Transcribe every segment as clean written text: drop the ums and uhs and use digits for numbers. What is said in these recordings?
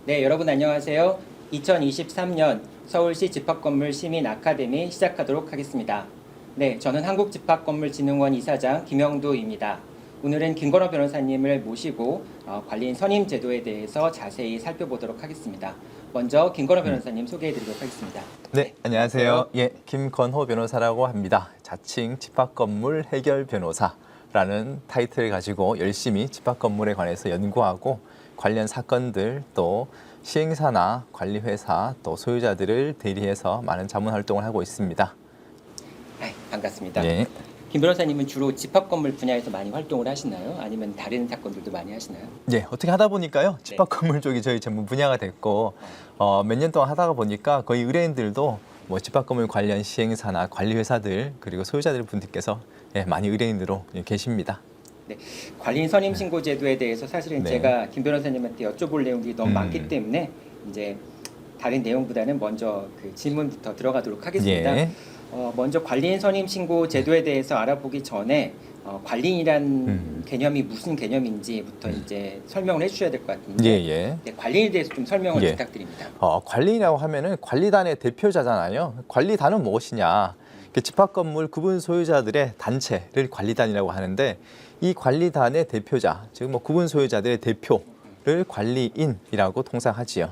네, 여러분 안녕하세요. 2023년 서울시 집합건물 시민 아카데미 시작하도록 하겠습니다. 네, 저는 한국집합건물진흥원 이사장 김영두입니다. 오늘은 김건호 변호사님을 모시고 관리인 선임 제도에 대해서 자세히 살펴보도록 하겠습니다. 먼저 김건호 변호사님 소개해드리도록 하겠습니다. 네, 안녕하세요. 예, 김건호 변호사라고 합니다. 자칭 집합건물 해결 변호사라는 타이틀을 가지고 열심히 집합건물에 관해서 연구하고 관련 사건들 또 시행사나 관리회사 또 소유자들을 대리해서 많은 자문 활동을 하고 있습니다. 네, 반갑습니다. 예. 김 변호사님은 주로 집합건물 분야에서 많이 활동을 하시나요? 아니면 다른 사건들도 많이 하시나요? 예, 어떻게 하다 보니까요. 집합건물 쪽이 저희 전문 분야가 됐고 몇 년 동안 하다가 보니까 거의 의뢰인들도 뭐 집합건물 관련 시행사나 관리회사들 그리고 소유자들 분들께서 많이 의뢰인으로 계십니다. 네, 관리인 선임 신고 제도에 대해서 사실은 네. 제가 김 변호사님한테 여쭤볼 내용들이 너무 많기 때문에 이제 다른 내용보다는 먼저 그 질문부터 들어가도록 하겠습니다. 예. 먼저 관리인 선임 신고 제도에 대해서 알아보기 전에 관리인이란 개념이 무슨 개념인지부터 이제 설명을 해주셔야 될 것 같은데 예. 네, 관리인에 대해서 좀 설명을 예. 부탁드립니다. 관리인이라고 하면은 관리단의 대표자잖아요. 관리단은 무엇이냐? 집합건물 구분 소유자들의 단체를 관리단이라고 하는데 이 관리단의 대표자, 즉 뭐 구분 소유자들의 대표를 관리인이라고 통상 하지요.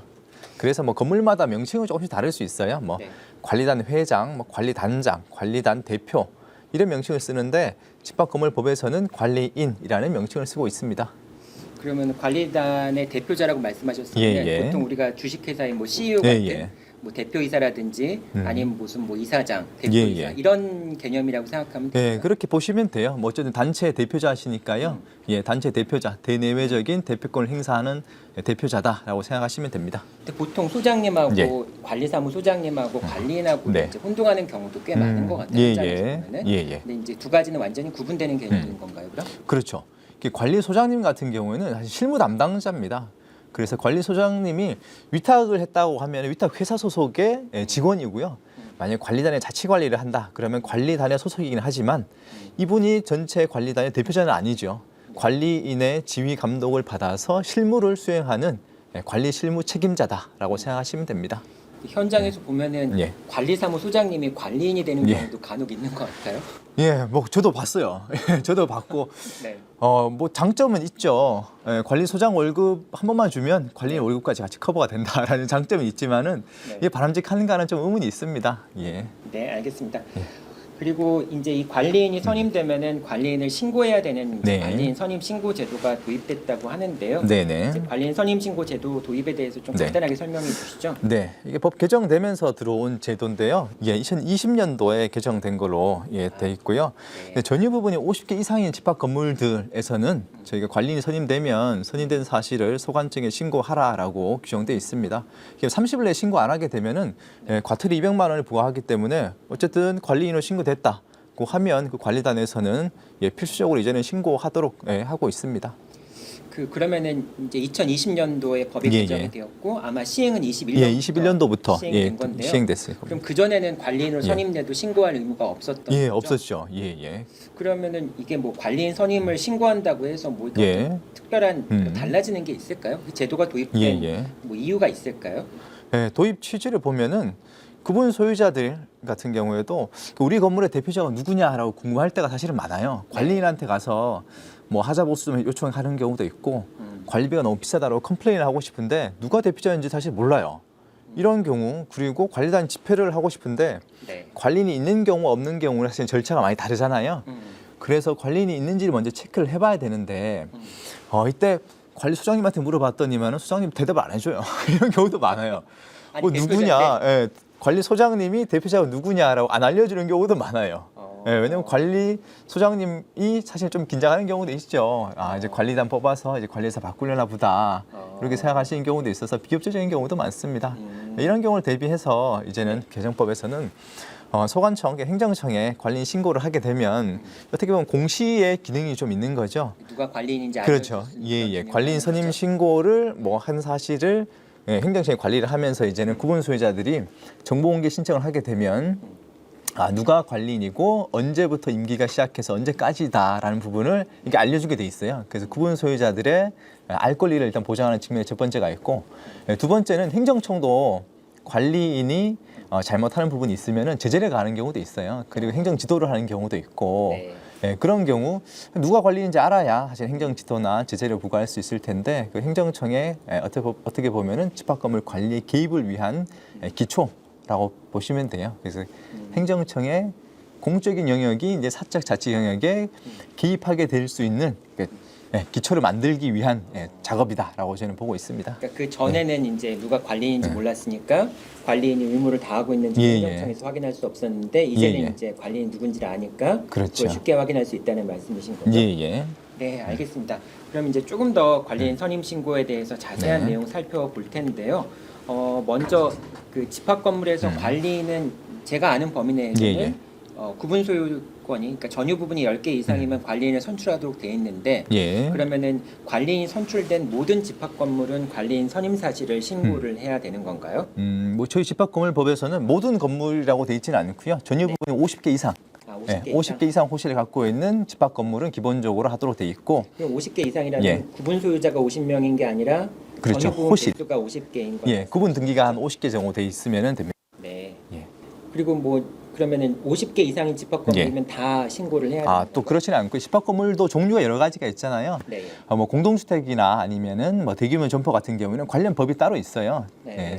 그래서 뭐 건물마다 명칭은 조금씩 다를 수 있어요. 뭐 네. 관리단 회장, 뭐 관리단장, 관리단 대표 이런 명칭을 쓰는데 집합건물법에서는 관리인이라는 명칭을 쓰고 있습니다. 그러면 관리단의 대표자라고 말씀하셨는데 예. 보통 우리가 주식회사의 뭐 CEO 같은 예. 뭐 대표이사라든지 아니면 무슨 뭐 이사장, 대표이사 예. 이런 개념이라고 생각하면 돼요. 네, 그렇게 보시면 돼요. 뭐 어쨌든 단체 대표자시니까요. 예, 단체 대표자, 대내외적인 대표권을 행사하는 대표자다라고 생각하시면 됩니다. 근데 보통 소장님하고 예. 관리사무 소장님하고 관리인하고 네. 이제 혼동하는 경우도 꽤 많은 것 같아요. 현장에서 보면은. 예. 근데 이제 두 가지는 완전히 구분되는 개념인 건가요, 그럼? 그렇죠. 관리소장님 같은 경우에는 사실 실무 담당자입니다. 그래서 관리소장님이 위탁을 했다고 하면 위탁 회사 소속의 직원이고요. 만약 관리단의 자치 관리를 한다 그러면 관리단의 소속이긴 하지만 이분이 전체 관리단의 대표자는 아니죠. 관리인의 지휘 감독을 받아서 실무를 수행하는 관리 실무 책임자다라고 생각하시면 됩니다. 현장에서 보면은 예. 관리사무 소장님이 관리인이 되는 예. 경우도 간혹 있는 것 같아요. 예, 뭐 저도 봤어요. 저도 봤고 네. 뭐 장점은 있죠. 관리소장 월급 한 번만 주면 관리인 월급까지 같이 커버가 된다라는 장점이 있지만은 네. 이게 바람직한가는 좀 의문이 있습니다. 예. 네, 알겠습니다. 그리고 이제 이 관리인이 선임되면은 관리인을 신고해야 되는 이제 네. 관리인 선임 신고 제도가 도입됐다고 하는데요. 네네. 이제 관리인 선임 신고 제도 도입에 대해서 좀 네. 간단하게 설명해 주시죠. 네, 이게 법 개정되면서 들어온 제도인데요. 예, 2020년도에 개정된 걸로 돼 있고요. 네. 전유 부분이 50개 이상인 집합 건물들에서는 저희가 관리인이 선임되면 선임된 사실을 소관청에 신고하라라고 규정돼 있습니다. 30일 내에 신고 안 하게 되면은 과태료 200만 원을 부과하기 때문에 어쨌든 관리인으로 신고됐다고 하면 그 관리단에서는 필수적으로 이제는 신고하도록 하고 있습니다. 그러면은 이제 2020년도에 법이 예, 개정이 예. 되었고 아마 시행은 21년부터 예, 21년도부터 시행된 건데요. 시행됐어요. 그럼 그 전에는 관리인으로 예. 선임돼도 신고할 의무가 없었던 예, 거죠? 없었죠. 예. 그러면은 이게 뭐 관리인 선임을 신고한다고 해서 뭐 예. 어떤 특별한 달라지는 게 있을까요? 그 제도가 도입된 예. 뭐 이유가 있을까요? 도입 취지를 보면은 구분 소유자들 같은 경우에도 우리 건물의 대표자가 누구냐라고 궁금할 때가 사실은 많아요. 관리인한테 가서 뭐 하자보수 좀 요청하는 경우도 있고 관리비가 너무 비싸다고 컴플레인을 하고 싶은데 누가 대표자인지 사실 몰라요. 이런 경우 그리고 관리단 집회를 하고 싶은데 네. 관리인이 있는 경우 없는 경우는 사실 절차가 많이 다르잖아요. 그래서 관리인이 있는지를 먼저 체크를 해봐야 되는데 이때 관리소장님한테 물어봤더니만 소장님 대답을 안 해줘요. 이런 경우도 많아요. 아니, 뭐 누구냐? 예, 관리소장님이 대표자가 누구냐라고 안 알려주는 경우도 많아요. 왜냐면 관리소장님이 사실 좀 긴장하는 경우도 있죠. 이제 관리단 뽑아서 이제 관리사 바꾸려나 보다. 이렇게 생각하시는 경우도 있어서 비협조적인 경우도 많습니다. 이런 경우를 대비해서 이제는 개정법에서는 소관청, 행정청에 관리인 신고를 하게 되면 어떻게 보면 공시의 기능이 좀 있는 거죠. 누가 관리인인지 그렇죠. 알려줄 수 예. 있는 관리인 선임 거죠. 신고를 뭐 한 사실을 행정청이 관리를 하면서 이제는 구분 소유자들이 정보 공개 신청을 하게 되면 누가 관리인이고 언제부터 임기가 시작해서 언제까지다라는 부분을 이렇게 알려주게 돼 있어요. 그래서 구분 소유자들의 알 권리를 일단 보장하는 측면이 첫 번째가 있고, 두 번째는 행정청도 관리인이 잘못하는 부분이 있으면은 제재를 가하는 경우도 있어요. 그리고 행정 지도를 하는 경우도 있고, 그런 경우 누가 관리인지 알아야 사실 행정 지도나 제재를 부과할 수 있을 텐데, 그 행정청의 어떻게 보면은 집합 건물 관리 개입을 위한 기초라고 보시면 돼요. 그래서 행정청의 공적인 영역이 이제 사적 자치 영역에 개입하게 될 수 있는 기초를 만들기 위한 작업이다라고 저는 보고 있습니다. 그러니까 그 전에는 이제 누가 관리인지 몰랐으니까 관리인이 의무를 다하고 있는지 행정청에서 확인할 수 없었는데, 이제는 이제 관리인 누군지를 아니까 그렇죠. 그걸 쉽게 확인할 수 있다는 말씀이신 거죠? 네, 알겠습니다. 그럼 이제 조금 더 관리인 선임 신고에 대해서 자세한 내용 살펴볼 텐데요. 먼저 그 집합 건물에서 관리인은 제가 아는 범위 내에서는 구분 소유권이, 그러니까 전유 부분이 10개 이상이면 관리인을 선출하도록 돼 있는데, 그러면은 관리인이 선출된 모든 집합 건물은 관리인 선임 사실을 신고를 해야 되는 건가요? 뭐 저희 집합건물법에서는 모든 건물이라고 돼 있지는 않고요. 전유 부분이 50개 이상. 50개 이상 호실을 갖고 있는 집합 건물은 기본적으로 하도록 돼 있고, 50개 이상이라면 구분 소유자가 50명인 게 아니라 그렇죠. 전유 부분 호실. 개수가 50개인 거예요. 구분 등기가 한 50개 정도 돼 있으면 됩니다. 네. 그리고 뭐 그러면은 50개 이상인 집합 건물이면 다 신고를 해야 돼요? 또 그렇지는 않고, 집합 건물도 종류가 여러 가지가 있잖아요. 뭐 공동주택이나 아니면은 뭐 대규모 점포 같은 경우는 관련 법이 따로 있어요.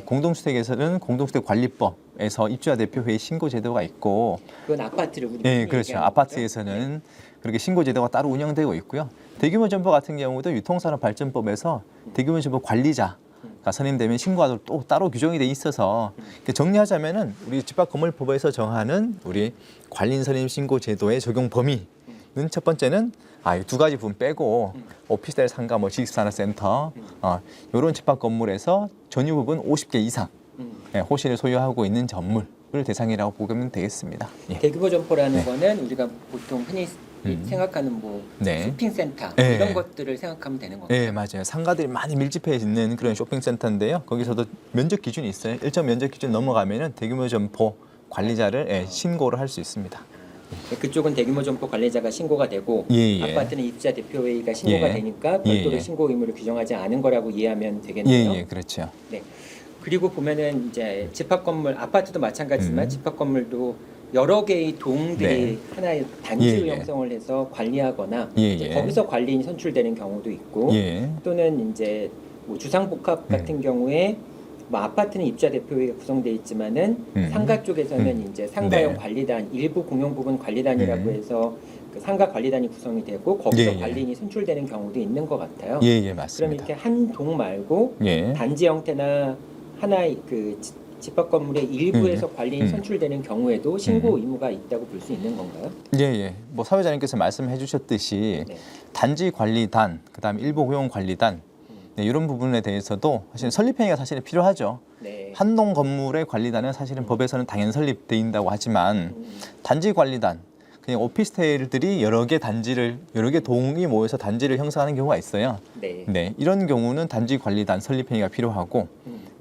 공동주택에서는 공동주택 관리법에서 입주자 대표회의 신고 제도가 있고, 그건 아파트를 우리 그렇죠. 아파트에서는 그렇게 신고 제도가 따로 운영되고 있고요. 대규모 점포 같은 경우도 유통산업발전법에서 대규모 점포 관리자 선임되면 신고하도록 또 따로 규정이 돼 있어서, 정리하자면은 우리 집합건물법에서 정하는 우리 관리인 선임 신고 제도의 적용 범위는 첫 번째는 이 두 가지 부분 빼고 오피스텔 상가, 뭐 지식산업센터 이런 집합 건물에서 전유 부분 50개 이상 호실을 소유하고 있는 건물을 대상이라고 보면 되겠습니다. 대규모 점포라는 거는 우리가 보통 흔히 생각하는 뭐 쇼핑센터 이런 것들을 생각하면 되는 건가요? 네, 맞아요. 상가들이 많이 밀집해 있는 그런 쇼핑센터인데요. 거기서도 면적 기준이 있어요. 일정 면적 기준 넘어가면은 대규모 점포 관리자를 신고를 할 수 있습니다. 그쪽은 대규모 점포 관리자가 신고가 되고, 아파트는 입주자 대표회의가 신고가 되니까 별도로 신고 의무를 규정하지 않은 거라고 이해하면 되겠네요. 그렇죠. 네. 그리고 보면은 이제 집합 건물, 아파트도 마찬가지지만 집합 건물도 여러 개의 동들이 하나의 단지로 형성을 해서 관리하거나 이제 거기서 관리인이 선출되는 경우도 있고, 또는 이제 뭐 주상복합 같은 경우에 뭐 아파트는 입주자 대표회의가 구성되어 있지만은 상가 쪽에서는 이제 상가용 관리단, 일부 공용 부분 관리단이라고 해서 그 상가 관리단이 구성이 되고 거기서 관리인이 선출되는 경우도 있는 것 같아요. 맞습니다. 그럼 이렇게 한 동 말고 단지 형태나 하나의 그 집합 건물의 일부에서 관리인이 선출되는 경우에도 신고 의무가 있다고 볼 수 있는 건가요? 뭐 사회자님께서 말씀해 주셨듯이 단지 관리단, 그다음 일부 고용 관리단 이런 부분에 대해서도 사실 설립행위가 사실은 필요하죠. 한동 건물의 관리단은 사실은 법에서는 당연 설립돼 있다고 하지만 단지 관리단, 그냥 오피스텔들이 여러 개 동이 모여서 단지를 형성하는 경우가 있어요. 이런 경우는 단지 관리단 설립행위가 필요하고,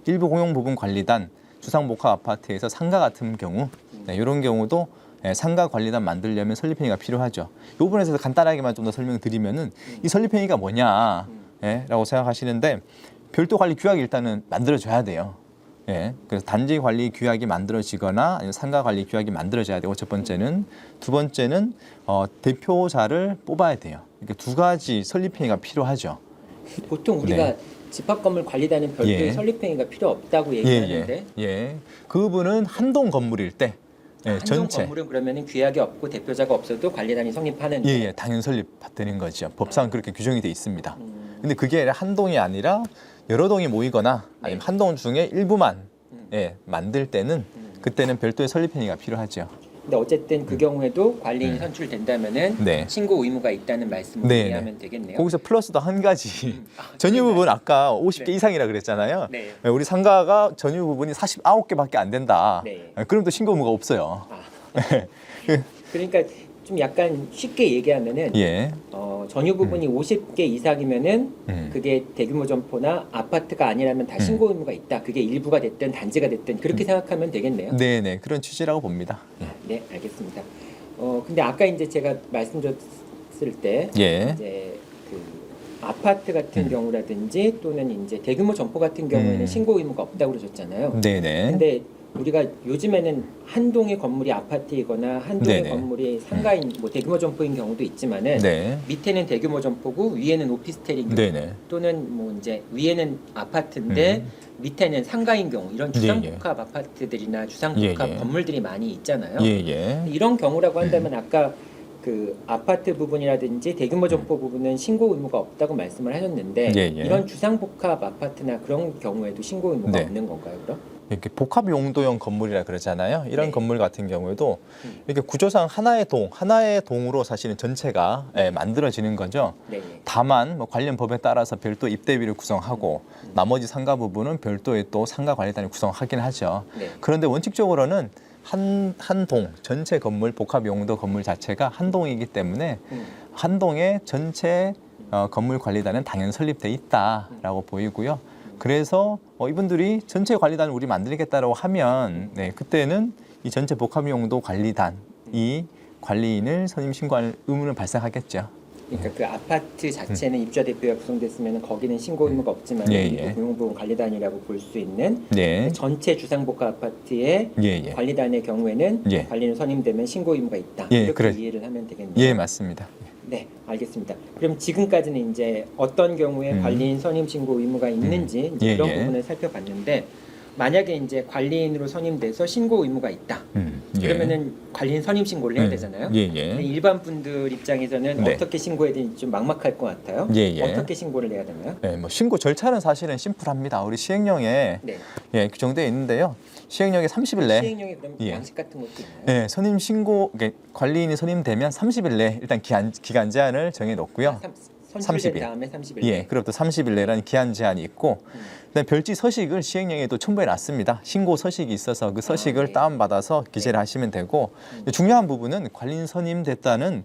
일부 공용 부분 관리단, 주상복합 아파트에서 상가 같은 경우, 이런 경우도 상가 관리단 만들려면 설립행위가 필요하죠. 이 부분에서 간단하게만 좀 더 설명드리면은 이 설립행위가 뭐냐, 라고 생각하시는데, 별도 관리 규약이 일단은 만들어져야 돼요. 그래서 단지 관리 규약이 만들어지거나 아니면 상가 관리 규약이 만들어져야 되고, 첫 번째는. 두 번째는 대표자를 뽑아야 돼요. 이렇게 두 가지 설립행위가 필요하죠. 보통 우리가 집합 건물 관리단은 별도의 설립행위가 필요 없다고 얘기하는데, 그 부분은 한동 건물일 때 한동 전체 건물은 그러면은 규약이 없고 대표자가 없어도 관리단이 성립하는. 당연 설립되는 거죠. 법상 그렇게 규정이 돼 있습니다. 근데 그게 한 동이 아니라 여러 동이 모이거나 아니면 한 동 중에 일부만 만들 때는 그때는 별도의 설립행위가 필요하죠. 근데 어쨌든 그 경우에도 관리인이 선출된다면은 신고 의무가 있다는 말씀을 이해하면 되겠네요. 거기서 플러스 더 한 가지. 전유 부분 아까 50개 이상이라 그랬잖아요. 우리 상가가 전유 부분이 49개밖에 안 된다. 그럼 또 신고 의무가 없어요. 그러니까 좀 약간 쉽게 얘기하면은 전유 부분이 50개 이상이면은 그게 대규모 점포나 아파트가 아니라면 다 신고 의무가 있다. 그게 일부가 됐든 단지가 됐든 그렇게 생각하면 되겠네요. 그런 취지라고 봅니다. 네, 알겠습니다. 근데 아까 이제 제가 말씀드렸을 때 예. 이제 그 아파트 같은 경우라든지 또는 이제 대규모 점포 같은 경우에는 신고 의무가 없다고 그러셨잖아요. 네네. 근데 우리가 요즘에는 한 동의 건물이 아파트이거나 한 동의 네네. 건물이 상가인 뭐 대규모 점포인 경우도 있지만은 네. 밑에는 대규모 점포고 위에는 오피스텔인 경우 네네. 또는 뭐 이제 위에는 아파트인데 밑에는 상가인 경우 이런 주상복합 아파트들이나 주상복합 예, 예. 건물들이 많이 있잖아요. 예예. 이런 경우라고 한다면 아까 그 아파트 부분이라든지 대규모 점포 부분은 신고 의무가 없다고 말씀을 하셨는데 예, 예. 이런 주상복합 아파트나 그런 경우에도 신고 의무가 네. 없는 건가요, 그럼? 이렇게 복합 용도형 건물이라 그러잖아요. 이런 네. 건물 같은 경우에도 이렇게 구조상 하나의 동으로 사실은 전체가 만들어지는 거죠. 네. 네. 다만 뭐 관련 법에 따라서 별도 입대비를 구성하고 나머지 상가 부분은 별도의 또 상가 관리단을 구성하긴 하죠. 네. 그런데 원칙적으로는 한 동 전체 건물 복합 용도 건물 자체가 한 동이기 때문에 한 동의 전체 건물 관리단은 당연히 설립돼 있다라고 보이고요. 그래서 이분들이 전체 관리단을 우리 만들겠다라고 하면 그때는 이 전체 복합용도 관리단이 관리인을 선임 신고할 의무는 발생하겠죠. 그러니까 그 아파트 자체는 입주자 대표가 구성됐으면 거기는 신고 의무가 없지만 예, 그리고 예. 공용보험 관리단이라고 볼 수 있는 네. 전체 주상복합 아파트의 예, 예. 관리단의 경우에는 예. 관리인 선임되면 신고 의무가 있다. 예, 이렇게 그래. 이해를 하면 되겠네요. 예, 맞습니다. 네, 알겠습니다. 그럼 지금까지는 이제 어떤 경우에 관리인 선임 신고 의무가 있는지 이제 예, 그런 예. 부분을 살펴봤는데 만약에 이제 관리인으로 선임돼서 신고 의무가 있다. 예. 그러면은 관리인 선임 신고를 해야 되잖아요. 예, 근데 예. 일반 분들 입장에서는 네. 어떻게 신고해야 되는지 좀 막막할 것 같아요. 예, 예. 어떻게 신고를 해야 되나요? 뭐 신고 절차는 사실은 심플합니다. 우리 시행령에 네. 규정되어 있는데요. 시행령에 30일 내 시행령에 그럼 예. 양식 같은 것도 있나요? 선임 신고 관리인이 선임되면 30일 내 일단 기간 제한을 정해 놓고요. 선출된 30일. 다음에 30일. 예, 그로부터 30일 내라는 기한 제한이 있고 그다음에 별지 서식을 시행령에 또 첨부해 놨습니다. 신고 서식이 있어서 그 서식을 네. 다운받아서 기재를 하시면 되고 중요한 부분은 관리인 선임됐다는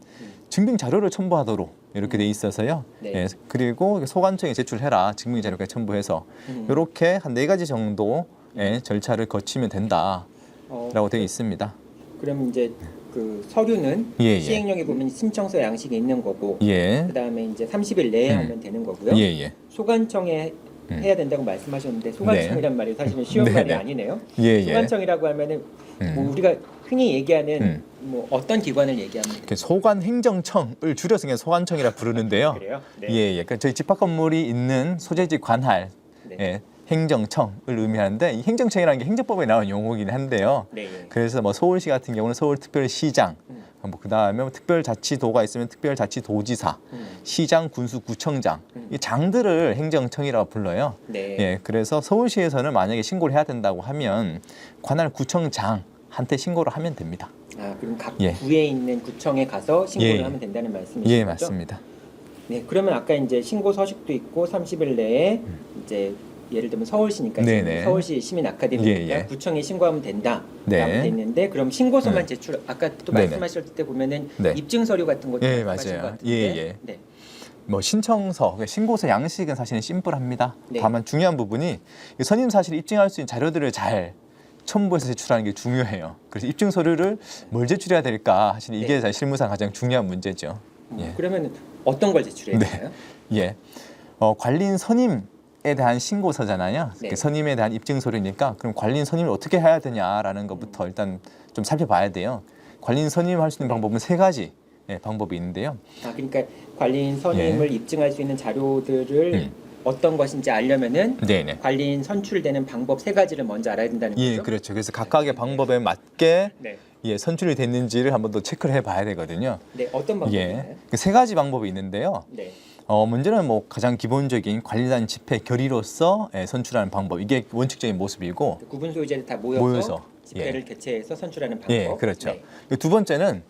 증빙 자료를 첨부하도록 이렇게 돼 있어서요. 네. 예, 그리고 소관청에 제출해라 증빙 자료까지 첨부해서 이렇게 한 4가지 정도의 절차를 거치면 된다라고 되어 있습니다. 그럼 이제 그 서류는 예, 예. 시행령에 보면 신청서 양식이 있는 거고 예, 그다음에 이제 30일 내에 하면 되는 거고요. 예, 예, 소관청에 해야 된다고 말씀하셨는데 소관청이란 말이 사실은 쉬운 네, 말이 네. 아니네요. 예, 예. 소관청이라고 하면은 뭐 우리가 흔히 얘기하는 뭐 어떤 기관을 얘기합니까? 이렇게 소관행정청을 줄여서 그냥 소관청이라 부르는데요. 그래요? 네. 예, 예. 그러니까 저희 집합 건물이 있는 소재지 관할 네. 행정청을 의미하는데 이 행정청이라는 게 행정법에 나온 용어이긴 한데요. 네. 예. 그래서 뭐 서울시 같은 경우는 서울특별시장, 뭐 그다음에 뭐 특별자치도가 있으면 특별자치도지사, 시장, 군수, 구청장 이 장들을 행정청이라고 불러요. 네. 예, 그래서 서울시에서는 만약에 신고를 해야 된다고 하면 관할 구청장한테 신고를 하면 됩니다. 아, 그럼 각 예. 구에 있는 구청에 가서 신고를 예. 하면 된다는 말씀이시죠? 예, 맞습니다. 네, 그러면 아까 이제 신고 서식도 있고 30일 내에 이제 예를 들면 서울시니까 네네. 지금 서울시 시민 아카데미니까 예, 예. 구청에 신고하면 된다라고 네. 돼 있는데 그럼 신고서만 제출 아까 또 네네. 말씀하셨을 때 보면은 네. 입증 서류 같은 것도 예, 말씀하신 맞아요. 것 같은데 예, 예. 네. 뭐 신청서, 그러니까 신고서 양식은 사실은 심플합니다. 네. 다만 중요한 부분이 이 선임 사실을 입증할 수 있는 자료들을 잘 첨부해서 제출하는 게 중요해요. 그래서 입증 서류를 뭘 제출해야 될까 사실 이게 네. 실무상 가장 중요한 문제죠. 예. 그러면 어떤 걸 제출해야 네. 되나요? 예. 관리인 선임에 대한 신고서잖아요. 네. 그 선임에 대한 입증 서류니까 그럼 관리인 선임을 어떻게 해야 되냐라는 것부터 일단 좀 살펴봐야 돼요. 관리인 선임할 수 있는 방법은 3가지 방법이 있는데요. 아, 그러니까 관리인 선임을 입증할 수 있는 자료들을 어떤 것인지 알려면은 네네. 관리인 선출되는 방법 3가지를 먼저 알아야 된다는 거죠? 예, 그렇죠. 그래서 각각의 방법에 맞게 네. 선출이 됐는지를 한번 더 체크를 해봐야 되거든요. 네, 어떤 방법이 있나요? 그 3가지 방법이 있는데요. 네. 문제는 뭐 가장 기본적인 관리단 집회 결의로서 선출하는 방법. 이게 원칙적인 모습이고. 그 구분 소유자들 다 모여서 집회를 예. 개최해서 선출하는 방법. 예, 그렇죠. 네. 2번째는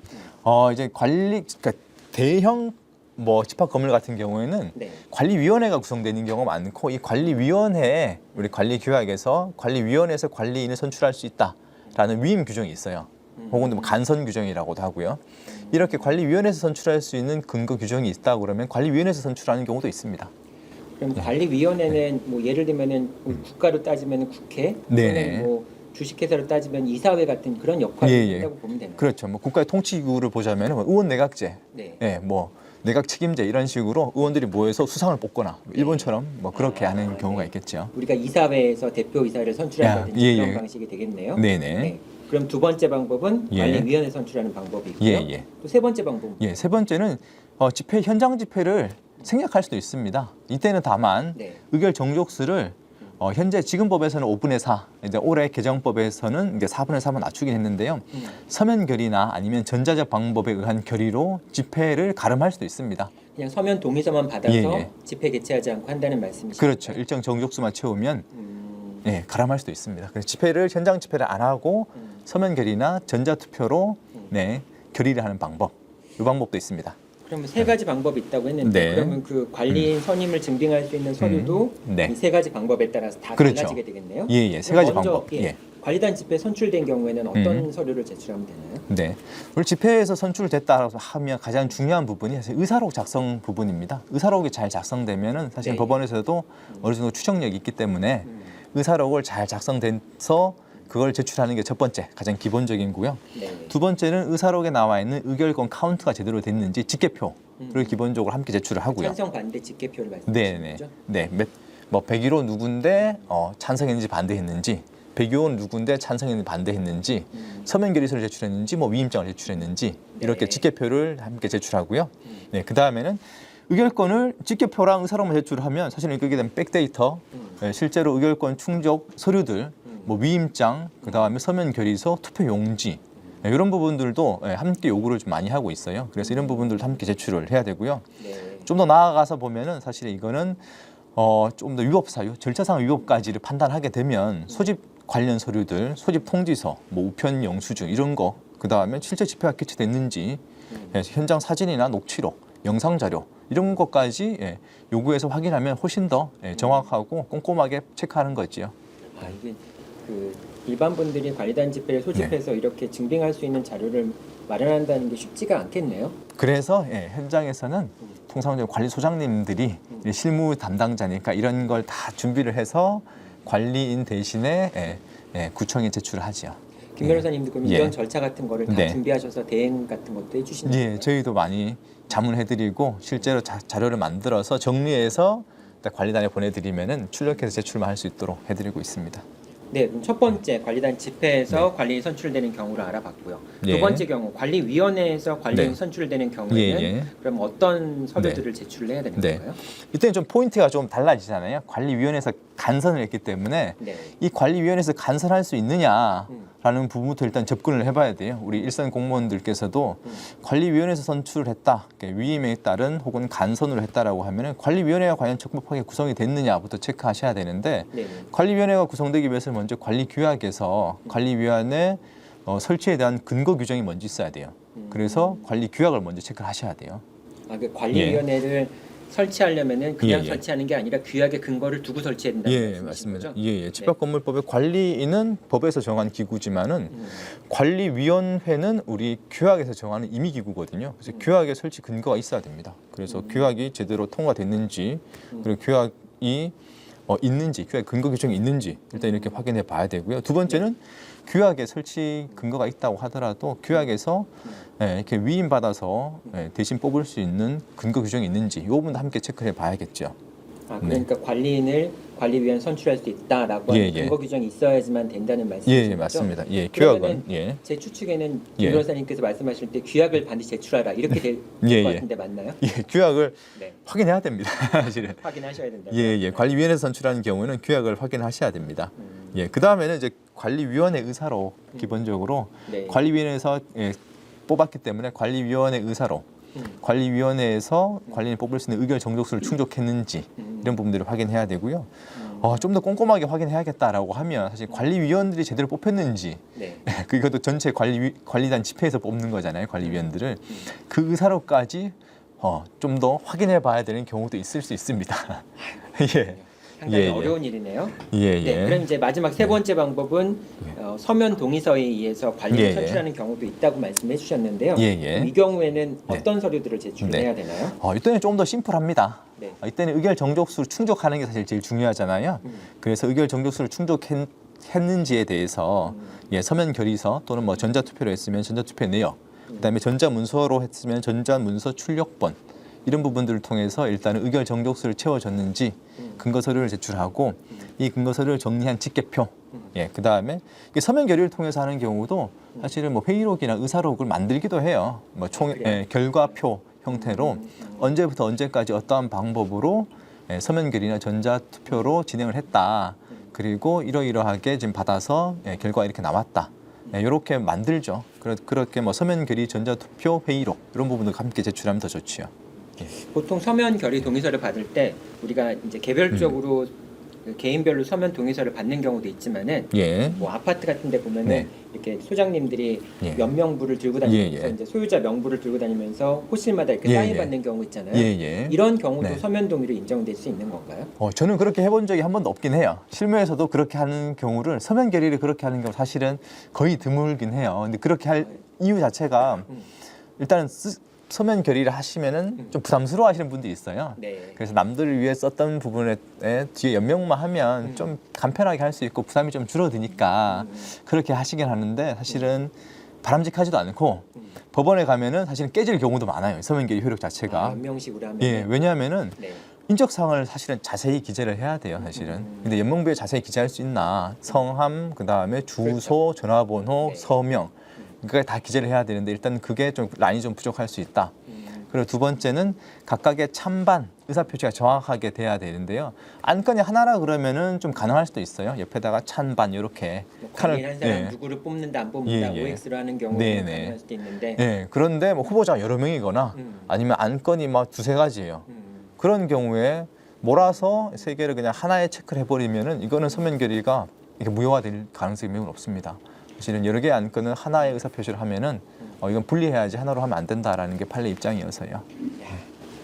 이제 그러니까 대형 뭐 집합 건물 같은 경우에는 네. 관리위원회가 구성되는 경우가 많고 이 관리위원회에 우리 관리규약에서 관리위원회에서 관리인을 선출할 수 있다라는 위임 규정이 있어요. 혹은 뭐 간선 규정이라고도 하고요. 이렇게 관리위원회에서 선출할 수 있는 근거 규정이 있다 그러면 관리위원회에서 선출하는 경우도 있습니다. 그럼 관리위원회는 뭐 예를 들면은 국가로 따지면 국회 네네. 또는 뭐 주식회사로 따지면 이사회 같은 그런 역할을 예, 예. 한다고 보면 되나요? 그렇죠. 뭐 국가의 통치기구를 보자면 의원 내각제, 네. 예, 뭐 내각 책임제 이런 식으로 의원들이 모여서 수상을 뽑거나 일본처럼 뭐 그렇게 하는 경우가 네. 있겠죠. 우리가 이사회에서 대표 이사를 선출한다든지 예, 그런 예. 방식이 되겠네요. 네네. 네. 그럼 두 번째 방법은 예. 관리위원회 선출하는 방법이 있고요. 예, 예. 또 세 번째 방법은 예, 세 번째는 집회 현장 집회를 생략할 수도 있습니다. 이때는 다만 네. 의결 정족수를 현재 지금 법에서는 5분의 4, 이제 올해 개정법에서는 이제 4분의 3을 낮추긴 했는데요. 서면 결의나 아니면 전자적 방법에 의한 결의로 집회를 가름할 수도 있습니다. 그냥 서면 동의서만 받아서 예, 예. 집회 개최하지 않고 한다는 말씀이시죠? 그렇죠. 일정 정족수만 채우면 예, 가름할 수도 있습니다. 그래서 집회를 현장 집회를 안 하고 서면 결의나 전자 투표로 네, 결의를 하는 방법. 이 방법도 있습니다. 그러면 세 가지 방법이 있다고 했는데 네. 그러면 그 관리인 선임을 증빙할 수 있는 서류도 네. 이 세 가지 방법에 따라서 다 그렇죠. 달라지게 되겠네요. 예, 예. 세 그럼 가지 먼저, 방법. 예, 예. 관리단 집회 선출된 경우에는 어떤 서류를 제출하면 되나요? 네. 우리 집회에서 선출됐다라고 하면 가장 중요한 부분이 사실 의사록 작성 부분입니다. 의사록이 잘 작성되면은 사실 네. 법원에서도 어느 정도 추정력이 있기 때문에 의사록을 잘 작성돼서 그걸 제출하는 게 첫 번째, 가장 기본적인고요. 네. 두 번째는 의사록에 나와 있는 의결권 카운트가 제대로 됐는지 직계표를 기본적으로 함께 제출을 하고요. 찬성 반대 직계표를 말씀하시는 네네. 거죠? 네. 뭐 101호 누군데 찬성했는지 반대했는지, 102호 누군데 찬성했는지 반대했는지, 서면 결의서를 제출했는지, 뭐 위임장을 제출했는지 이렇게 네. 직계표를 함께 제출하고요. 네. 그 다음에는 의결권을 직계표랑 의사록만 제출하면 사실은 그게 되면 백데이터, 네, 실제로 의결권 충족 서류들, 뭐 위임장, 그 다음에 서면 결의서, 투표 용지. 네, 이런 부분들도 함께 요구를 좀 많이 하고 있어요. 그래서 이런 부분들도 함께 제출을 해야 되고요. 네. 좀 더 나아가서 보면은 사실 이거는 좀 더 위법 사유, 절차상 위법까지를 판단하게 되면 소집 관련 서류들, 소집 통지서, 뭐 우편 영수증 이런 거, 그 다음에 실제 집회가 개최됐는지 현장 사진이나 녹취록, 영상 자료 이런 것까지 요구해서 확인하면 훨씬 더 정확하고 꼼꼼하게 체크하는 거지요. 아 이게 그 일반 분들이 관리단 집회를 소집해서 이렇게 증빙할 수 있는 자료를 마련한다는 게 쉽지가 않겠네요. 그래서 현장에서는 통상적으로 관리소장님들이 실무 담당자니까 이런 걸 다 준비를 해서 관리인 대신에 구청에 제출을 하죠. 김 변호사님도 그럼 예. 이런 절차 같은 거를 다 네. 준비하셔서 대행 같은 것도 해주시는 예, 거예요? 저희도 많이 자문해드리고 실제로 자료를 만들어서 정리해서 관리단에 보내드리면은 출력해서 제출만 할 수 있도록 해드리고 있습니다. 네, 그럼 첫 번째 관리단 집회에서 관리인 선출되는 경우를 알아봤고요. 예. 두 번째 경우 관리위원회에서 관리인 네. 선출되는 경우에는 예, 예. 그럼 어떤 서류들을 제출을 해야 되는 네. 건가요? 이때는 좀 포인트가 좀 달라지잖아요. 관리위원회에서 간선을 했기 때문에 네. 이 관리위원회에서 간선할 수 있느냐라는 부분부터 일단 접근을 해봐야 돼요. 우리 일선 공무원들께서도 관리위원회에서 선출을 했다, 위임에 따른 혹은 간선으로 했다라고 하면은 관리위원회가 과연 적법하게 구성이 됐느냐부터 체크하셔야 되는데 네. 관리위원회가 구성되기 위해서 먼저 관리규약에서 관리위원회 설치에 대한 근거 규정이 먼저 있어야 돼요. 그래서 관리규약을 먼저 체크를 하셔야 돼요. 아, 그 관리위원회를 설치하려면은 그냥 예, 예. 설치하는 게 아니라 규약의 근거를 두고 설치해야 된다는 예, 말씀이신 맞습니다. 거죠? 예, 예. 집합건물법의 관리인은 법에서 정한 기구지만은 관리위원회는 우리 규약에서 정하는 임의기구거든요. 그래서 규약의 설치 근거가 있어야 됩니다. 그래서 규약이 제대로 통과됐는지 그리고 규약이 있는지, 규약 근거 규정이 있는지 일단 이렇게 확인해 봐야 되고요. 두 번째는 규약에 설치 근거가 있다고 하더라도 규약에서 이렇게 위임받아서 대신 뽑을 수 있는 근거 규정이 있는지 이 부분도 함께 체크해 봐야겠죠. 아, 그러니까 관리인을 관리위원 선출할 수 있다라고 예, 하는 예. 근거 규정이 있어야지만 된다는 예, 말씀이신 예, 거죠? 맞습니다. 예, 그러면은 규약은 예. 제 추측에는 예. 김 변호사님께서 말씀하실 때 규약을 반드시 제출하라 이렇게 될 것 예, 예. 같은데 맞나요? 예, 규약을 네. 확인해야 됩니다. 사실은. 확인하셔야 된다. 예, 예. 관리위원회에서 선출하는 경우는 규약을 확인하셔야 됩니다. 예, 그 다음에는 이제 관리위원회 의사로 기본적으로 네. 관리위원회에서 뽑았기 때문에 관리위원회 의사로 관리위원회에서 관리인을 뽑을 수 있는 의결 정족수를 충족했는지 이런 부분들을 확인해야 되고요. 좀 더 꼼꼼하게 확인해야겠다라고 하면 사실 관리위원들이 제대로 뽑혔는지 네. 그것도 전체 관리단 집회에서 뽑는 거잖아요. 관리위원들을 그 의사로까지 좀 더 확인해 봐야 되는 경우도 있을 수 있습니다. 예. 상당히 예, 예. 어려운 일이네요. 예, 네, 예. 그럼 이제 마지막 세 번째 방법은 서면 동의서에 의해서 관리를 예, 예. 선출하는 경우도 있다고 말씀해 주셨는데요. 예, 예. 그럼 이 경우에는 어떤 서류들을 제출해야 되나요? 이때는 좀 더 심플합니다. 네. 이때는 의결 정족수를 충족하는 게 사실 제일 중요하잖아요. 그래서 의결 정족수를 했는지에 대해서 예, 서면 결의서 또는 뭐 전자투표로 했으면 전자투표 내역, 그다음에 전자문서로 했으면 전자문서 출력본 이런 부분들을 통해서 일단은 의결 정족수를 채워줬는지 근거서류를 제출하고 이 근거서류를 정리한 직계표, 예, 그다음에 서면 결의를 통해서 하는 경우도 사실은 뭐 회의록이나 의사록을 만들기도 해요. 뭐 예, 결과표 형태로 언제부터 언제까지 어떠한 방법으로 예, 서면 결의나 전자투표로 진행을 했다. 그리고 이러이러하게 지금 받아서 예, 결과가 이렇게 나왔다. 예, 이렇게 만들죠. 그렇게 뭐 서면 결의, 전자투표, 회의록 이런 부분도 함께 제출하면 더 좋지요. 예. 보통 서면 결의 동의서를 받을 때 우리가 이제 개별적으로 개인별로 서면 동의서를 받는 경우도 있지만은 예. 뭐 아파트 같은 데 보면은 네. 이렇게 소장님들이 예. 연명부를 들고 다니면서 예, 예. 이제 소유자 명부를 들고 다니면서 호실마다 이렇게 예, 사인 예. 받는 경우 있잖아요. 예, 예. 이런 경우도 네. 서면 동의로 인정될 수 있는 건가요? 저는 그렇게 해본 적이 한 번도 없긴 해요. 실무에서도 그렇게 하는 경우를 서면 결의를 그렇게 하는 경우 사실은 거의 드물긴 해요. 근데 그렇게 할 이유 자체가 일단은 서면 결의를 하시면은 좀 부담스러워 하시는 분들이 있어요. 네. 그래서 남들을 위해 썼던 부분에 뒤에 연명만 하면 좀 간편하게 할 수 있고 부담이 좀 줄어드니까 그렇게 하시긴 하는데 사실은 바람직하지도 않고 법원에 가면은 사실은 깨질 경우도 많아요. 서면 결의 효력 자체가. 연명식으로 하면. 예, 왜냐하면은 네. 인적사항을 사실은 자세히 기재를 해야 돼요, 사실은. 근데 연명부에 자세히 기재할 수 있나? 성함, 그다음에 주소, 전화번호, 네. 서명. 그게 다 기재를 해야 되는데 일단 그게 좀 라인이 좀 부족할 수 있다. 그리고 두 번째는 각각의 찬반 의사표시가 정확하게 돼야 되는데요. 안건이 하나라 그러면은 좀 가능할 수도 있어요. 옆에다가 찬반 이렇게 뭐 관리인 한 사람 예. 누구를 뽑는다 안 뽑는다 예, 예. OX로 하는 경우는 네네. 가능할 수도 있는데. 예, 그런데 뭐 후보자가 여러 명이거나 아니면 안건이 막 두세 가지예요. 그런 경우에 몰아서 세 개를 그냥 하나에 체크를 해버리면은 이거는 서면 결의가 이렇게 무효화될 가능성이 매우 높습니다. 사실은 여러 개의 안건은 하나의 의사표시를 하면은 이건 분리해야지 하나로 하면 안 된다라는 게 판례 입장이어서요.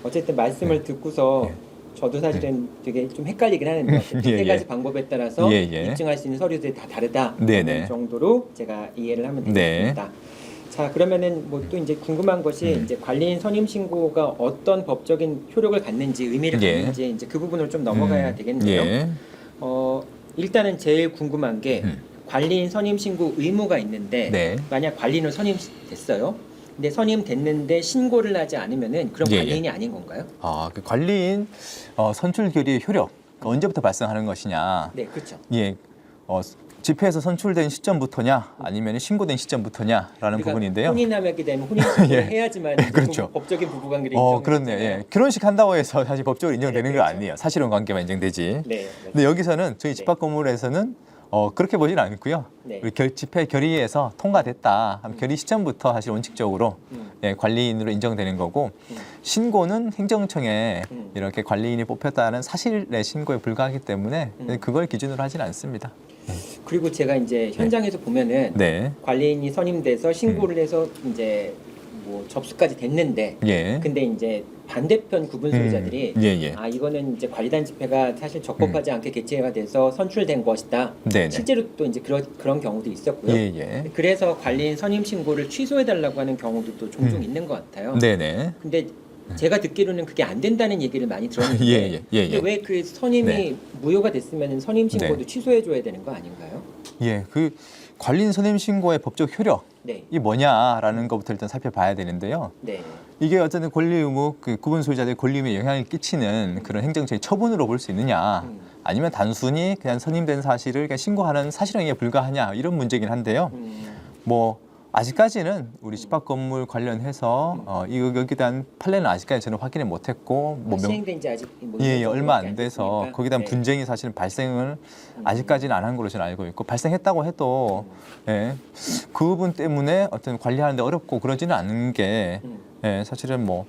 어쨌든 말씀을 듣고서 예. 저도 사실은 되게 좀 헷갈리긴 하는데 어쨌든 예, 세 예. 가지 방법에 따라서 예, 예. 입증할 수 있는 서류들이 다 다르다 네네. 정도로 제가 이해를 하면 네. 되겠습니다. 자, 그러면은 뭐 또 이제 궁금한 것이 이제 관리인 선임 신고가 어떤 법적인 효력을 갖는지 의미를 예. 갖는지 이제 그 부분을 좀 넘어가야 되겠네요. 예. 일단은 제일 궁금한 게 관리인 선임 신고 의무가 있는데 네. 만약 관리인을 선임됐어요. 근데 선임됐는데 신고를 하지 않으면은 그럼 예, 예. 관리인이 아닌 건가요? 그 관리인 선출 결의의 효력 언제부터 발생하는 것이냐? 네, 그렇죠. 예. 집회에서 선출된 시점부터냐, 아니면 신고된 시점부터냐라는 부분인데요. 혼인하게 되면 혼인 신고를 예. 해야지만 그렇죠. 법적인 부부관계를 인정해요. 그렇네요. 예. 결혼식 한다고 해서 사실 법적으로 인정되는 네, 거 그렇죠. 아니에요. 사실혼 관계만 인정되지. 네. 근데 여기서는 저희 집합 건물에서는 그렇게 보진 않고요. 네. 우리 집회 결의에서 통과됐다. 하면 결의 시점부터 사실 원칙적으로 예, 관리인으로 인정되는 거고 신고는 행정청에 이렇게 관리인이 뽑혔다는 사실의 신고에 불과하기 때문에 그걸 기준으로 하진 않습니다. 그리고 제가 이제 현장에서 보면은 네. 관리인이 선임돼서 신고를 해서 이제 뭐 접수까지 됐는데 예. 근데 이제 반대편 구분 소유자들이 예, 예. 이거는 이제 관리단 집회가 사실 적법하지 않게 개최가 돼서 선출된 것이다. 네네. 실제로 또 이제 그런 경우도 있었고요. 예, 예. 그래서 관리인 선임 신고를 취소해달라고 하는 경우도 또 종종 있는 것 같아요. 네네. 근데 제가 듣기로는 그게 안 된다는 얘기를 많이 들었는데 예, 예, 예. 근데 왜 그 선임이 네. 무효가 됐으면 선임 신고도 네. 취소해줘야 되는 거 아닌가요? 예, 그 관리인 선임 신고의 법적 효력이 네. 뭐냐라는 것부터 일단 살펴봐야 되는데요. 네. 이게 어쨌든 권리 의무, 그 구분 소유자들의 권리 의무에 영향을 끼치는 그런 행정적인 처분으로 볼 수 있느냐, 아니면 단순히 그냥 선임된 사실을 그냥 신고하는 사실행위에 불과하냐 이런 문제긴 한데요. 뭐 아직까지는 우리 집합 건물 관련해서 여기에 대한 판례는 아직까지 저는 확인을 못했고 시행된 지 아직 뭐 예, 얼마 정도밖에 안 돼서 됐으니까. 거기에 대한 네. 분쟁이 사실은 발생을 아직까지는 안 한 걸로 저는 알고 있고 발생했다고 해도 예, 그 부분 때문에 어떤 관리하는데 어렵고 그러지는 않은 게 예, 사실은 뭐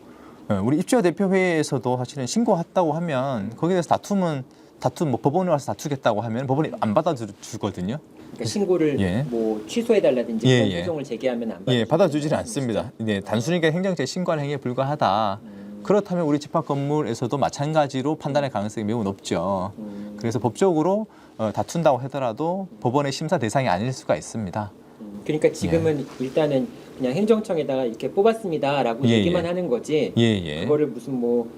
우리 입주자 대표 회의에서도 사실은 신고했다고 하면 거기에 대해서 다툼 뭐 법원에 와서 다투겠다고 하면 법원이 안 받아주거든요. 그러니까 신고를 예. 뭐 취소해달라든지 예, 그런 예. 소송을 제기하면 안 예, 받아주지는 않습니다. 네, 단순히 그냥 행정적 신고하는 행위에 불과하다. 그렇다면 우리 집합 건물에서도 마찬가지로 판단할 가능성이 매우 높죠. 그래서 법적으로 다툰다고 하더라도 법원의 심사 대상이 아닐 수가 있습니다. 그러니까 지금은 일단은 그냥 행정청에다가 이렇게 뽑았습니다라고 예, 얘기만 예. 하는 거지. 예, 예. 그거를 무슨 뭐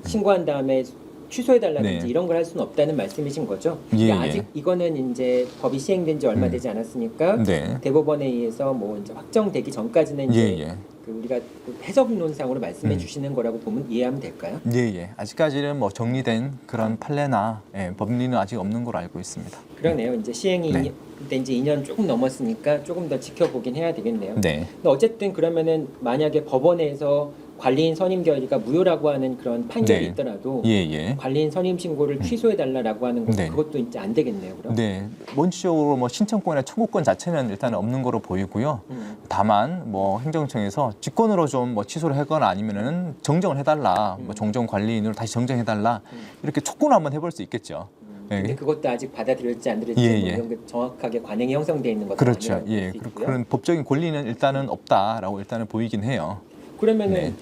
신고한 다음에 취소해달라든지 네. 이런 걸 할 수는 없다는 말씀이신 거죠? 예, 근데 예. 아직 이거는 이제 법이 시행된 지 얼마 되지 않았으니까 네. 대법원에 의해서 뭐 이제 확정되기 전까지는 예, 이제 예. 그 우리가 그 해석론상으로 말씀해 주시는 거라고 보면 이해하면 될까요? 예, 예. 아직까지는 뭐 정리된 그런 판례나 법리는 아직 없는 걸로 알고 있습니다. 그러네요. 이제 시행이 네. 된 지 2년 조금 넘었으니까 조금 더 지켜보긴 해야 되겠네요. 네. 근데 어쨌든 그러면은 만약에 법원에서 관리인 선임 결의가 무효라고 하는 그런 판결이 네. 있더라도 예, 예. 관리인 선임 신고를 취소해달라고 하는 거 네. 그것도 이제 안 되겠네요. 그럼. 네. 원칙적으로 뭐 신청권이나 청구권 자체는 일단 없는 거로 보이고요. 다만 뭐 행정청에서 직권으로 좀 뭐 취소를 하거나 아니면은 정정을 해달라, 뭐 정정 관리인으로 다시 정정해달라 이렇게 촉구를 한번 해볼 수 있겠죠. 근데 예. 그것도 아직 받아들일지 안 들을지 예, 뭐 예. 이런 게 정확하게 관행이 형성돼 있는 것도 그렇죠. 아니라고 예. 볼수 있고요. 그런 법적인 권리는 일단은 없다라고 일단은 보이긴 해요. 그러면은 네.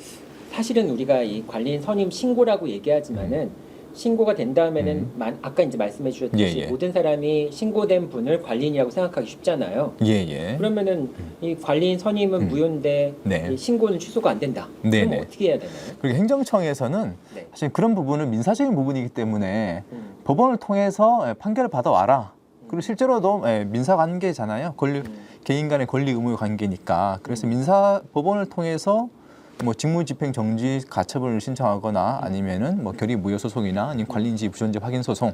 사실은 우리가 이 관리인 선임 신고라고 얘기하지만은 신고가 된 다음에는 아까 이제 말씀해 주셨듯이 예, 예. 모든 사람이 신고된 분을 관리인이라고 생각하기 쉽잖아요. 예, 예. 그러면은 이 관리인 선임은 무효인데 네. 이 신고는 취소가 안 된다. 네, 그럼 네. 어떻게 해야 되나요? 그리고 행정청에서는 네. 사실 그런 부분은 민사적인 부분이기 때문에 법원을 통해서 판결을 받아와라. 그리고 실제로도 민사 관계잖아요. 개인 간의 권리 의무 관계니까. 그래서 법원을 통해서 뭐 직무집행 정지 가처분을 신청하거나 아니면은 뭐 결의 무효 소송이나 아니면 관리인지 부존재 확인 소송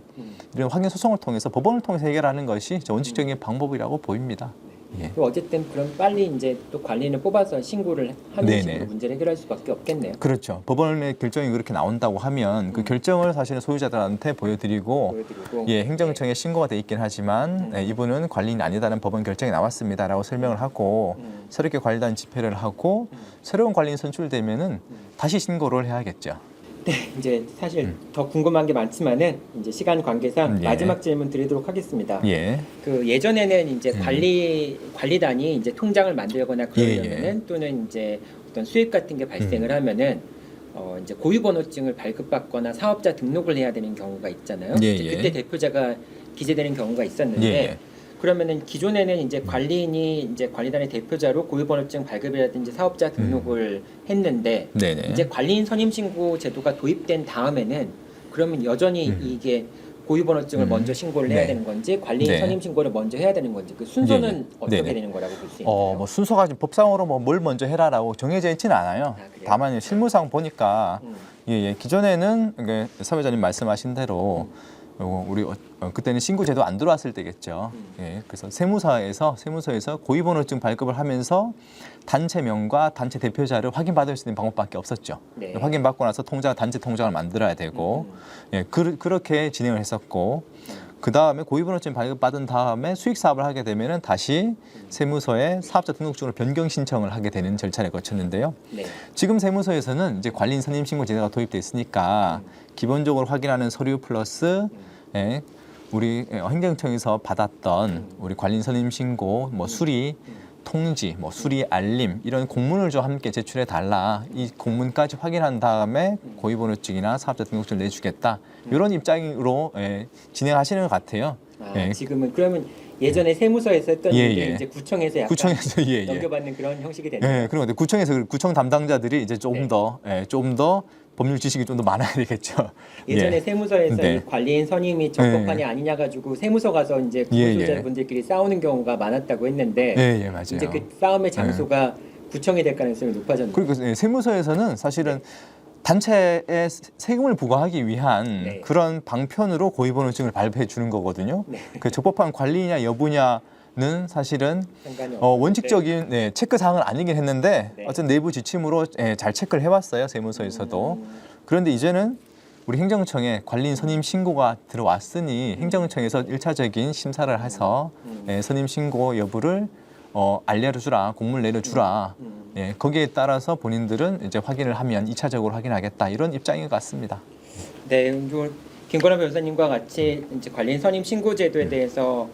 이런 확인 소송을 통해서 법원을 통해서 해결하는 것이 원칙적인 방법이라고 보입니다. 예. 그럼 어쨌든 그럼 빨리 이제 또 관리인을 뽑아서 신고를 하는 네네. 식으로 문제를 해결할 수밖에 없겠네요. 그렇죠. 법원의 결정이 그렇게 나온다고 하면 그 결정을 사실은 소유자들한테 보여드리고 보여드리고 예, 행정청에 신고가 돼 있긴 하지만 이분은 관리인이 아니다는 법원 결정이 나왔습니다라고 설명을 하고 새롭게 관리단 집회를 하고 새로운 관리인 선출되면은 다시 신고를 해야겠죠. 네, 이제 사실 더 궁금한 게 많지만은 이제 시간 관계상 예. 마지막 질문 드리도록 하겠습니다. 예. 그 예전에는 이제 관리단이 이제 통장을 만들거나 그러려면은 예, 예. 또는 이제 어떤 수익 같은 게 발생을 하면은 이제 고유번호증을 발급받거나 사업자 등록을 해야 되는 경우가 있잖아요. 예, 이제 예. 그때 대표자가 기재되는 경우가 있었는데 예, 예. 그러면은 기존에는 이제 관리인이 이제 관리단의 대표자로 고유번호증 발급이라든지 사업자 등록을 했는데 네네. 이제 관리인 선임 신고 제도가 도입된 다음에는 그러면 여전히 이게 고유번호증을 먼저 신고를 해야 네. 되는 건지 관리인 네. 선임 신고를 먼저 해야 되는 건지 그 순서는 예, 예. 어떻게 네네. 되는 거라고 볼 수 있나요? 뭐 순서가 지금 법상으로 뭐 뭘 먼저 해라라고 정해져 있지는 않아요. 그래요? 다만 실무상 보니까 음. 예, 기존에는 사회자님 말씀하신 대로 우리 그때는 신고제도 안 들어왔을 때겠죠. 예, 그래서 세무서에서 고유번호증 발급을 하면서 단체명과 단체 대표자를 확인받을 수 있는 방법밖에 없었죠. 네. 확인받고 나서 단체 통장을 만들어야 되고 예, 그렇게 진행을 했었고 그 다음에 고유번호증 발급받은 다음에 수익 사업을 하게 되면은 다시 세무서에 사업자 등록증으로 변경 신청을 하게 되는 절차를 거쳤는데요. 네. 지금 세무서에서는 이제 관리인 선임 신고 제도가 도입돼 있으니까 기본적으로 확인하는 서류 플러스 우리 행정청에서 받았던 우리 관리인 선임 신고 뭐 수리 통지, 뭐 수리 알림 이런 공문을 좀 함께 제출해 달라. 이 공문까지 확인한 다음에 고유번호증이나 사업자 등록증을 내주겠다. 이런 입장으로 진행하시는 것 같아요. 예. 지금은 그러면 예전에 세무서에서 했던 예, 일을 예. 이제 구청에서 약간 구청에서 넘겨받는 그런 형식이 되네요. 예, 그런데 구청 담당자들이 이제 조금 더 법률 지식이 좀 더 많아야 되겠죠. 예전에 예. 세무서에서 네. 이 관리인 선임이 적법한이 아니냐 가지고 세무서 가서 이제 근로소유자분들끼리 싸우는 경우가 많았다고 했는데 예, 맞아요. 이제 그 싸움의 장소가 구청이 될 가능성이 높아졌네요. 그리고 세무서에서는 사실은 단체에 세금을 부과하기 위한 그런 방편으로 고유번호증을 발부해 주는 거거든요. 그 적법한 관리냐 여부냐는 사실은 상관이 원칙적인 체크 사항은 아니긴 했는데 어쨌든 내부 지침으로 잘 체크를 해왔어요 세무서에서도. 그런데 이제는 우리 행정청에 관리인 선임 신고가 들어왔으니 행정청에서 1차적인 심사를 해서 선임 신고 여부를 알려주라, 공문을 내려주라. 예, 거기에 따라서 본인들은 이제 확인을 하면 2차적으로 확인하겠다 이런 입장인 것 같습니다. 네, 김건화 변호사님과 같이 이제 관리인 선임 신고 제도에 대해서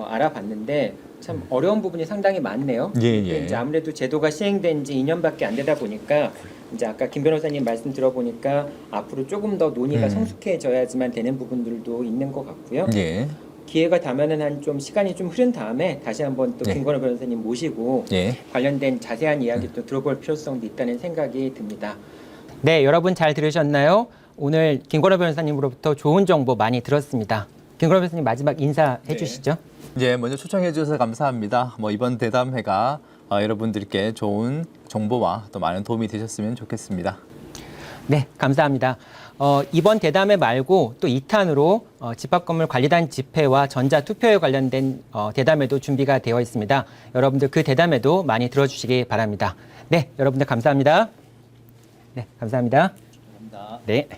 알아봤는데 참 어려운 부분이 상당히 많네요. 예. 이제 아무래도 제도가 시행된 지 2년밖에 안 되다 보니까 이제 아까 김 변호사님 말씀 들어보니까 앞으로 조금 더 논의가 성숙해져야지만 되는 부분들도 있는 것 같고요. 예. 기회가 되면은 한 좀 시간이 좀 흐른 다음에 다시 한번 또 김건화 변호사님 모시고 관련된 자세한 이야기 또 들어볼 필요성도 있다는 생각이 듭니다. 네, 여러분 잘 들으셨나요? 오늘 김건호 변호사님으로부터 좋은 정보 많이 들었습니다. 김건호 변호사님 마지막 인사해 주시죠. 이제 먼저 초청해 주셔서 감사합니다. 뭐 이번 대담회가 여러분들께 좋은 정보와 또 많은 도움이 되셨으면 좋겠습니다. 네, 감사합니다. 이번 대담회 말고 또 2탄으로 집합건물 관리단 집회와 전자투표에 관련된 대담회도 준비가 되어 있습니다. 여러분들 그 대담회도 많이 들어주시기 바랍니다. 네, 여러분들 감사합니다. 네, 감사합니다. 감사합니다. 네.